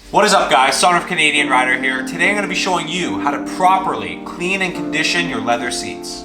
What is up, guys? Sonduren Fanarredha here. Today I'm going to be showing you how to properly clean and condition your leather seats.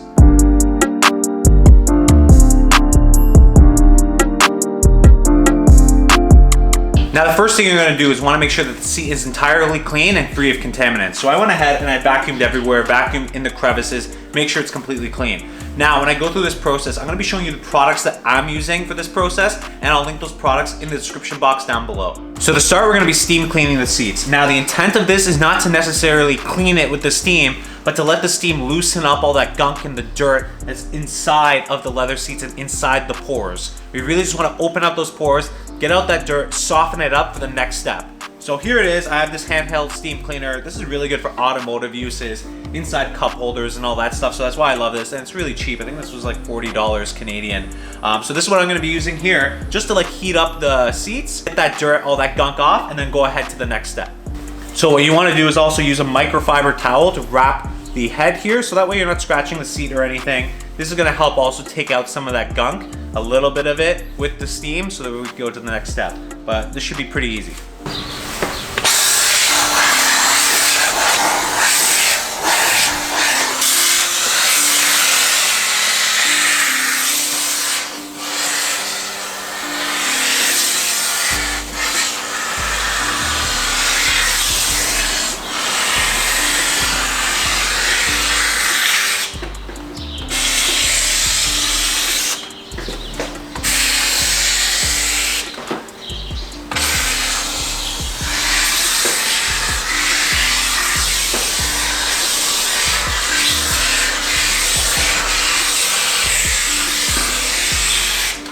Now the first thing you're going to do is want to make sure that the seat is entirely clean and free of contaminants. So I went ahead and I vacuumed everywhere, vacuumed in the crevices, make sure it's completely clean. Now when I go through this process, I'm going to be showing you the products that I'm using for this process, and I'll link those products in the description box down below. So to start, we're going to be steam cleaning the seats. Now the intent of this is not to necessarily clean it with the steam, but to let the steam loosen up all that gunk and the dirt that's inside of the leather seats and inside the pores. We really just want to open up those pores, get out that dirt, soften it up for the next step. So here it is. I have this handheld steam cleaner. This is really good for automotive uses, inside cup holders and all that stuff. So that's why I love this, and it's really cheap. I think this was like $40 Canadian. So this is what I'm going to be using here, just to like heat up the seats, get that dirt, all that gunk off, and then go ahead to the next step. So what you want to do is also use a microfiber towel to wrap the head here, so that way you're not scratching the seat or anything. This is going to help also take out some of that gunk, a little bit of it with the steam, so that we can go to the next step. But this should be pretty easy.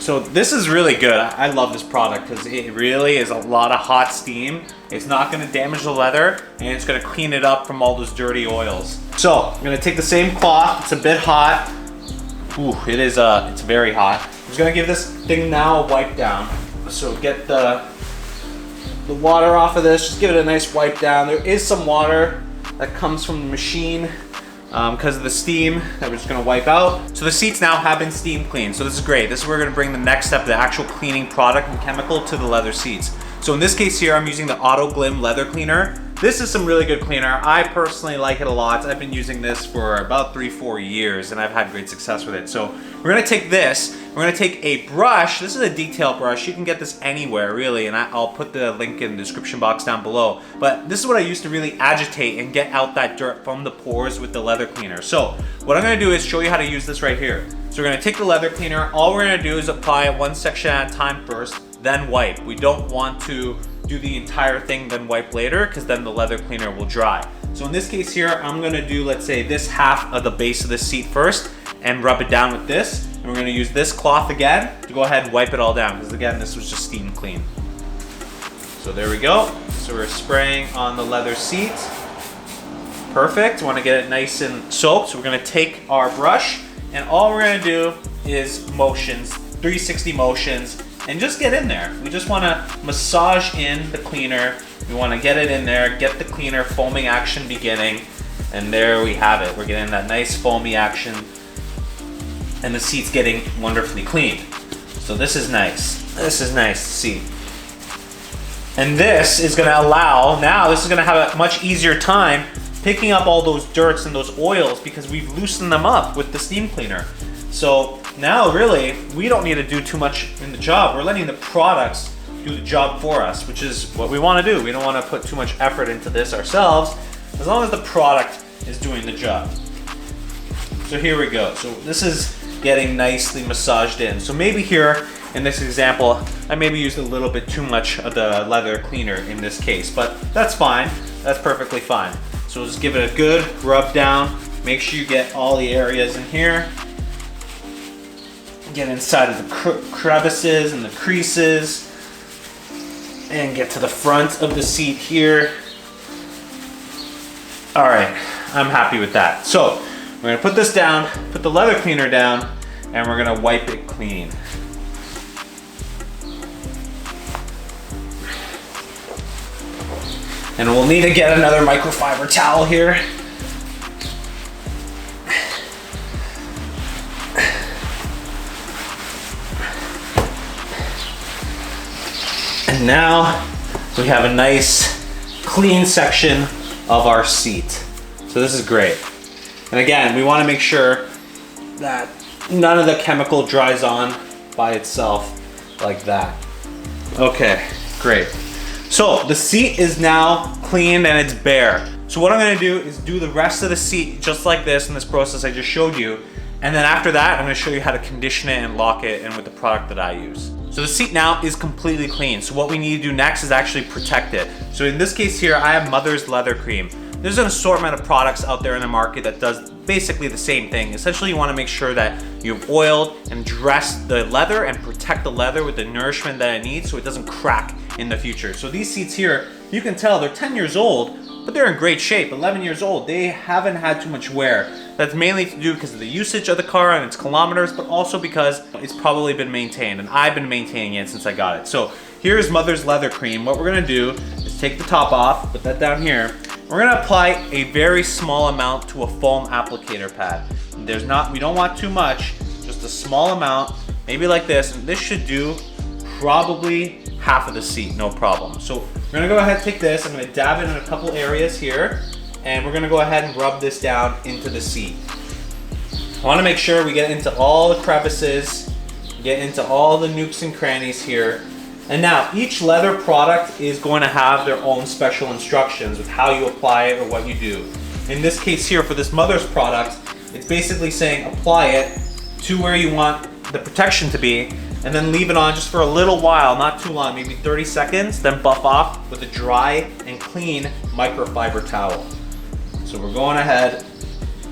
So this is really good. I love this product because it really is a lot of hot steam. It's not going to damage the leather, and it's going to clean it up from all those dirty oils. So I'm going to take the same cloth. It's a bit hot. Ooh, it is. It's very hot. I'm just going to give this thing now a wipe down. So get the water off of this. Just give it a nice wipe down. There is some water that comes from the machine because of the steam that we're just going to wipe out. So the seats now have been steam cleaned, so this is great. This is where we're going to bring the next step, the actual cleaning product and chemical, to the leather seats. So in this case here, I'm using the Auto Glim leather cleaner. This is some really good cleaner. I personally like it a lot. I've been using this for about 3-4 years, and I've had great success with it. So we're going to take this, we're going to take a brush. This is a detail brush. You can get this anywhere really, and I'll put the link in the description box down below. But this is what I used to really agitate and get out that dirt from the pores with the leather cleaner. So what I'm going to do is show you how to use this right here. So we're going to take the leather cleaner. All we're going to do is apply it one section at a time first, then wipe. We don't want to do the entire thing then wipe later, because then the leather cleaner will dry. So in this case here, I'm going to do, let's say, this half of the base of the seat first and rub it down with this. And we're going to use this cloth again to go ahead and wipe it all down, because again, this was just steam clean. So there we go. So we're spraying on the leather seat. Perfect. We want to get it nice and soaked. So we're going to take our brush, and all we're going to do is motions, 360 motions, and just get in there. We just want to massage in the cleaner. We want to get it in there, get the cleaner foaming action beginning, and there we have it. We're getting that nice foamy action, and the seat's getting wonderfully cleaned. So this is nice. This is nice to see. And this is going to allow, now this is going to have a much easier time picking up all those dirts and those oils, because we've loosened them up with the steam cleaner. So now really, we don't need to do too much in the job. We're letting the products do the job for us, which is what we want to do. We don't want to put too much effort into this ourselves, as long as the product is doing the job. So here we go. So this is getting nicely massaged in. So maybe here in this example, I maybe used a little bit too much of the leather cleaner in this case, but that's fine. That's perfectly fine. So just give it a good rub down. Make sure you get all the areas in here. Get inside of the crevices and the creases, and get to the front of the seat here. All right, I'm happy with that. So we're gonna put this down, put the leather cleaner down, and we're gonna wipe it clean. And we'll need to get another microfiber towel here. And now we have a nice clean section of our seat. So this is great. And again, we want to make sure that none of the chemical dries on by itself like that. Okay, great. So the seat is now cleaned and it's bare. So what I'm gonna do is do the rest of the seat just like this in this process I just showed you. And then after that, I'm gonna show you how to condition it and lock it in with the product that I use. So the seat now is completely clean. So what we need to do next is actually protect it. So in this case here, I have Mother's Leather Cream. There's an assortment of products out there in the market that does basically the same thing. Essentially, you wanna make sure that you've oiled and dressed the leather and protect the leather with the nourishment that it needs so it doesn't crack in the future. So these seats here, you can tell they're 10 years old, but they're in great shape, 11 years old. They haven't had too much wear. That's mainly to do because of the usage of the car and its kilometers, but also because it's probably been maintained, and I've been maintaining it since I got it. So here's Mother's Leather Cream. What we're gonna do is take the top off, put that down here. We're gonna apply a very small amount to a foam applicator pad. We don't want too much, just a small amount, maybe like this. And this should do probably half of the seat, no problem. So we're gonna go ahead and take this, I'm gonna dab it in a couple areas here, and we're gonna go ahead and rub this down into the seat. I wanna make sure we get into all the crevices, get into all the nooks and crannies here. And now, each leather product is going to have their own special instructions with how you apply it or what you do. In this case here, for this Mother's product, it's basically saying apply it to where you want the protection to be, and then leave it on just for a little while, not too long, maybe 30 seconds, then buff off with a dry and clean microfiber towel. So we're going ahead,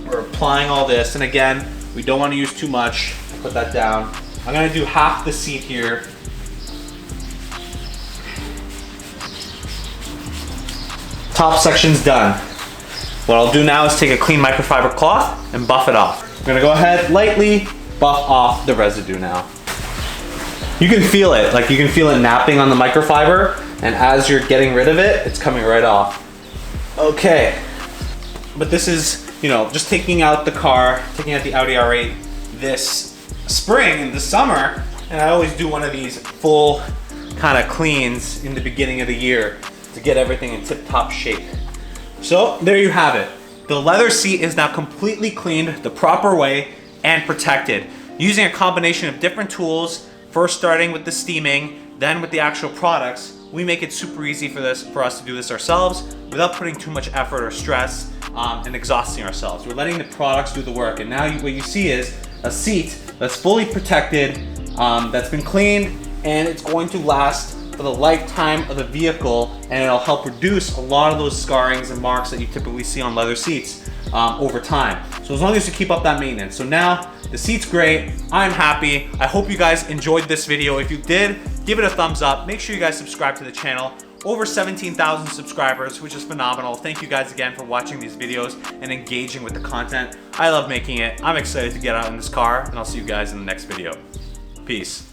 we're applying all this, and again, we don't want to use too much. Put that down. I'm gonna do half the seat here. Top section's done. What I'll do now is take a clean microfiber cloth and buff it off. I'm gonna go ahead, lightly buff off the residue now. You can feel it, like you can feel it napping on the microfiber, and as you're getting rid of it, it's coming right off. Okay, but this is, you know, just taking out the car, taking out the Audi R8 this spring and this summer, and I always do one of these full kind of cleans in the beginning of the year to get everything in tip-top shape. So there you have it. The leather seat is now completely cleaned the proper way and protected. Using a combination of different tools, first starting with the steaming, then with the actual products, we make it super easy for us to do this ourselves without putting too much effort or stress and exhausting ourselves. We're letting the products do the work, and now what you see is a seat that's fully protected, that's been cleaned, and it's going to last for the lifetime of the vehicle, and it'll help reduce a lot of those scarrings and marks that you typically see on leather seats over time. So as long as you keep up that maintenance. So now the seat's great, I'm happy. I hope you guys enjoyed this video. If you did, give it a thumbs up. Make sure you guys subscribe to the channel. Over 17,000 subscribers, which is phenomenal. Thank you guys again for watching these videos and engaging with the content. I love making it. I'm excited to get out in this car, and I'll see you guys in the next video. Peace.